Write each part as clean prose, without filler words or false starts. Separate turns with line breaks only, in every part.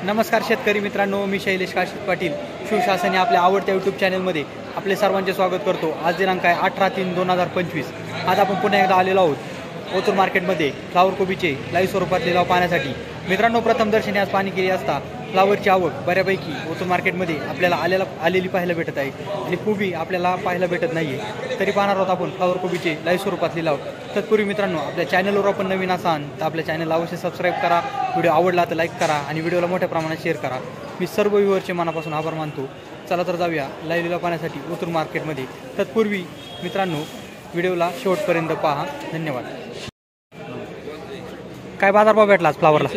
नमस्कार शेतकरी मित्रांनो, मी शैलेश काशीत पाटील शिवशासन या आपल्या आवडत्या यूट्यूब चॅनलमध्ये आपले सर्वांचे स्वागत करतो। आज दिनांक आहे 18/3/2025। आज आपण पुन्हा एकदा आलेलो आहोत ओतूर मार्केटमध्ये फ्लावर कोबीचे लाईव्ह स्वरूपात लिलाव पाहण्यासाठी। मित्रांनो, प्रथम दर्शनी आज पाहणी केली असता फ्लावरची आवक बऱ्यापैकी ओतूर मार्केटमध्ये आपल्याला आलेली पाहायला भेटत आहे आणि कोबी आपल्याला पाहायला भेटत नाही आहे। तरी पाहणार आहोत आपण फ्लावर कोबीचे लाईव्ह स्वरूपात लिलाव। तत्पूर्वी मित्रांनो, आपल्या चॅनलवर आपण नवीन असाल तर आपल्या चॅनलला अवश्य सबस्क्राईब करा, व्हिडिओ आवडला तर लाईक करा आणि व्हिडिओला मोठ्या प्रमाणात शेअर करा। मी सर्व व्ह्यूअरचे मनापासून आभार मानतो। चला तर जाऊया लाईव्ह लिलाव पाहण्यासाठी ओतूर मार्केटमध्ये। तत्पूर्वी मित्रांनो, व्हिडिओला शेवटपर्यंत पहा। धन्यवाद। काय बाजारभाव भेटला आज फ्लावरला?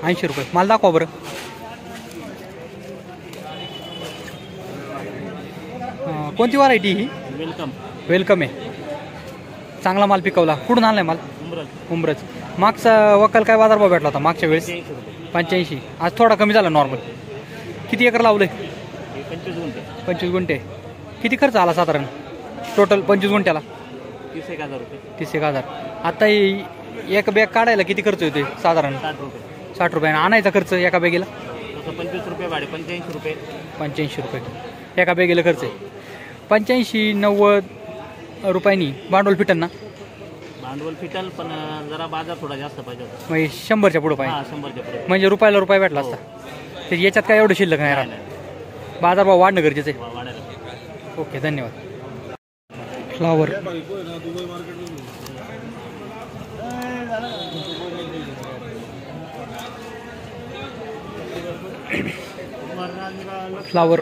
80 रुपये। माल दाखवा बरं। कोणती व्हरायटी ही? वेलकम आहे। चांगला माल पिकवला। कुठून आणलाय माल? उमरज। मागचा वक्कल काय बाजारभाव भेटला होता मागच्या वेळेस? 85। आज थोडा कमी झाला नॉर्मल। किती एकर लावलंय? 25 गुंठे। किती खर्च आला साधारण टोटल 25 गुंठ्याला?
30,000 रुपये।
30,000। आता एक बॅग काढायला किती खर्च होते साधारण? 60 रुपये। आणायचा खर्च एका बॅगेला?
25 रुपये भाडे, 85 रुपये।
85 रुपये एका बॅगेला खर्च आहे। 85-90 रुपयांनी भांडवल फिटल ना?
भांडवल फिटल, पण जरा बाजार थोडा जास्त पाहिजे होता।
म्हणजे 100च्या पुढे पाहिजे।
100च्या पुढे
म्हणजे रुपयाला रुपया भेटला असता। तर याच्यात काय एवढं शिल्लक नाही राहत। बाजारभाव वाढणं गरजेचं आहे।
वाढायला।
ओके, धन्यवाद। फ्लावर फ्लावर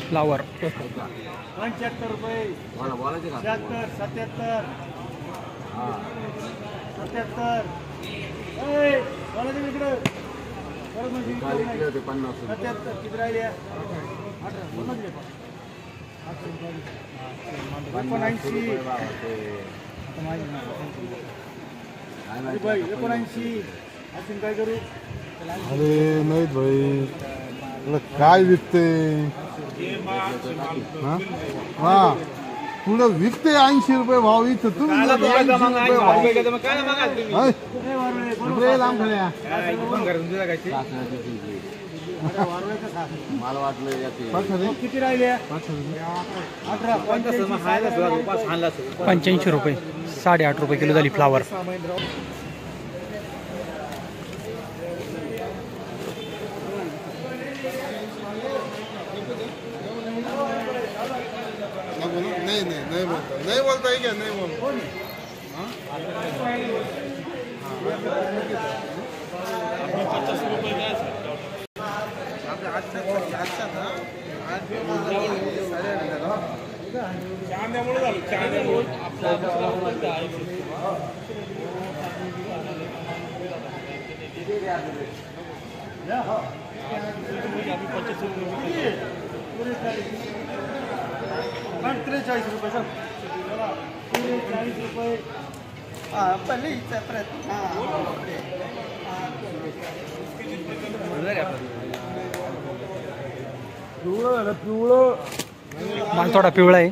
फ्लावर
75 रुपये। 76, 77, 77। किती राहिले? 79 असून काय करू?
अरे नाही भाई, काय विकते? हा पुढे विकते 80 रुपये भाव। इथं तुम्ही
किती राहिले?
85 रुपये। 8.5 रुपये किलो झाली फ्लावर।
नहीं बोलता है क्या? नहीं बोलता।
माल थोडा पिवळा आहे।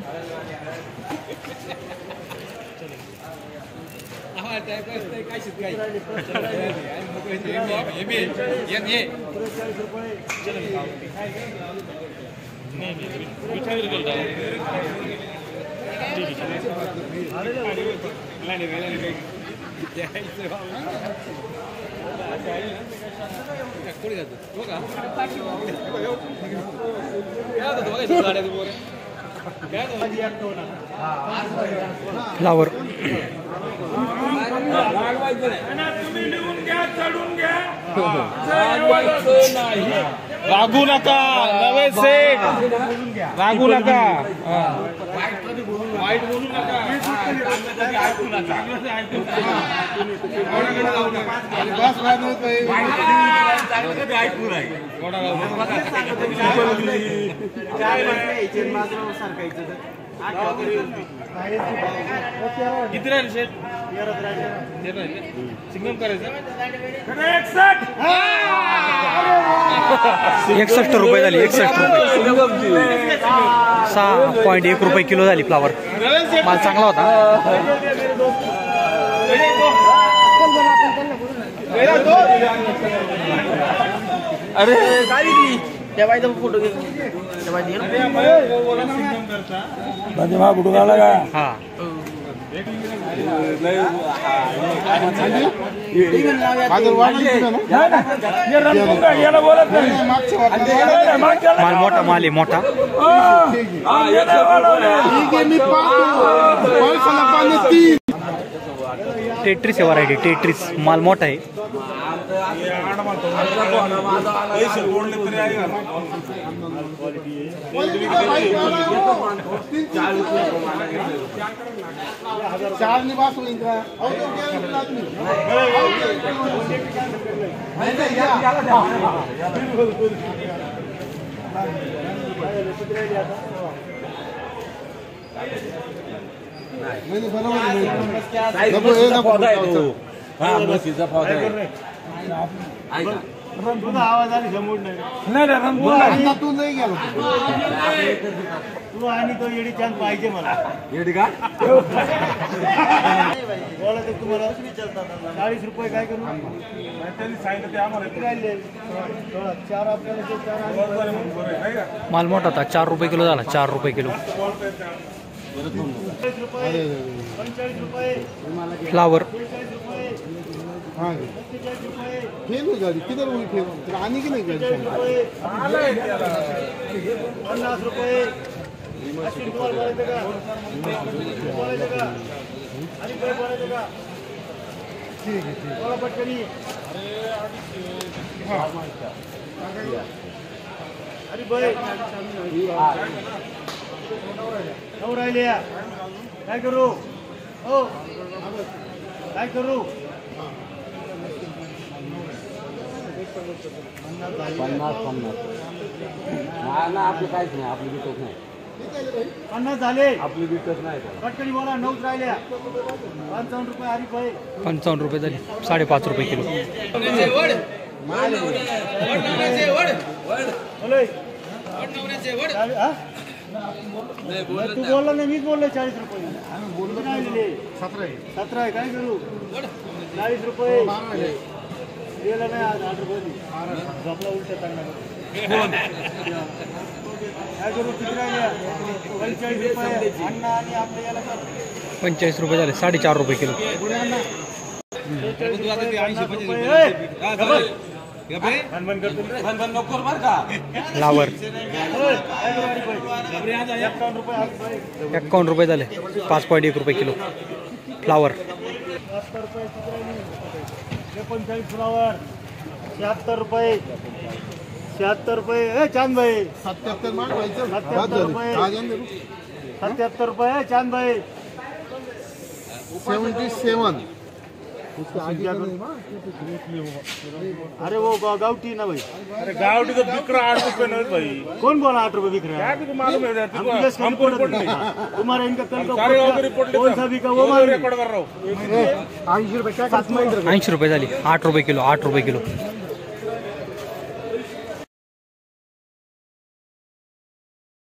फ्लावर
रागू नका, नवे सेठ रागू नका, वाईट बोलू नका, ऐकू नका।
सारखायचं
किती राहिले शेट सिंगम करायचं
61 रुपये झाली. 61 रुपये 6.1 रुपये किलो झाली फ्लावर. माल चांगला होता.
अरे त्या बाईचा फोटो घे. त्या बाई
फोटो काढला का
हा
याला बोलत नाही
माल मोठा. माल आहे मोठा. टेट्रिस आहे व्हरायटी. टेट्रिस माल मोठा आहे.
चार निवास होईल का
आवाज आली समोर नाही
तू नाही गेला
तू आणि तो येडी चान्स पाहिजे मला.
येडी का
बोला तर तुम्हाला 40 रुपये काय करू त्यांनी सांगितलं ते आम्हाला राहिले 4 आपल्याला ते 4
माल मोठा होता. 4 रुपये किलो झाला. 4 रुपये किलो
45 रुपये
फ्लावर.
45 रुपये
हाँ
45 रुपये
फेल हो जाती किधर हुई फेल तेरा आने की नहीं गाड़ी
50 रुपये 80 रुपये बोलायचं का आणि काय बोलायचं का
ठीक है
बोला पटकनी अरे बाई 9 राहिले काय करू हो काय करू 50 झाले. आपली विकत नाही पटकनी बोला. 9 राहिल्या 55 रुपये. अरे बाई
55 रुपये झाले. 5.5 रुपये किलो.
तू बोलला ना मीच बोललो 40 रुपये. बोललो राहिलेले 17 आहे. काय करू 40 रुपये गेला नाही आज 8 रुपये झोपला उलट चांगला काय करू. किती राहिल्या 45 रुपये अण्णा आणि आपल्या याला
45 रुपये झाले. 4.5 रुपये किलो. फ्लावर 51 रुपये झाले. 5.1 रुपये किलो फ्लावर.
39 फ्लावर 76 रुपये 76 रुपये. चांद भाई
77 मार व्हायचं
77 रुपये 77 रुपये. चांद भाई
77
अरे वो गावठी ना भाई.
अरे गावठी तो बिकरा 8 रुपये नहीं भाई.
कौन बोला 8 रुपये बिक रहा है.
क्या मालूम है
हमको जैसे
हमको रिपोर्ट नहीं.
तुम्हारा इनका कल का
सारे लोगों को रिपोर्ट
कौन सा बिका वो मालूम.
रिकॉर्ड कर रहा हूँ.
80 रुपये
80 रुपये झाली. 8 रुपये किलो. 8 रुपये किलो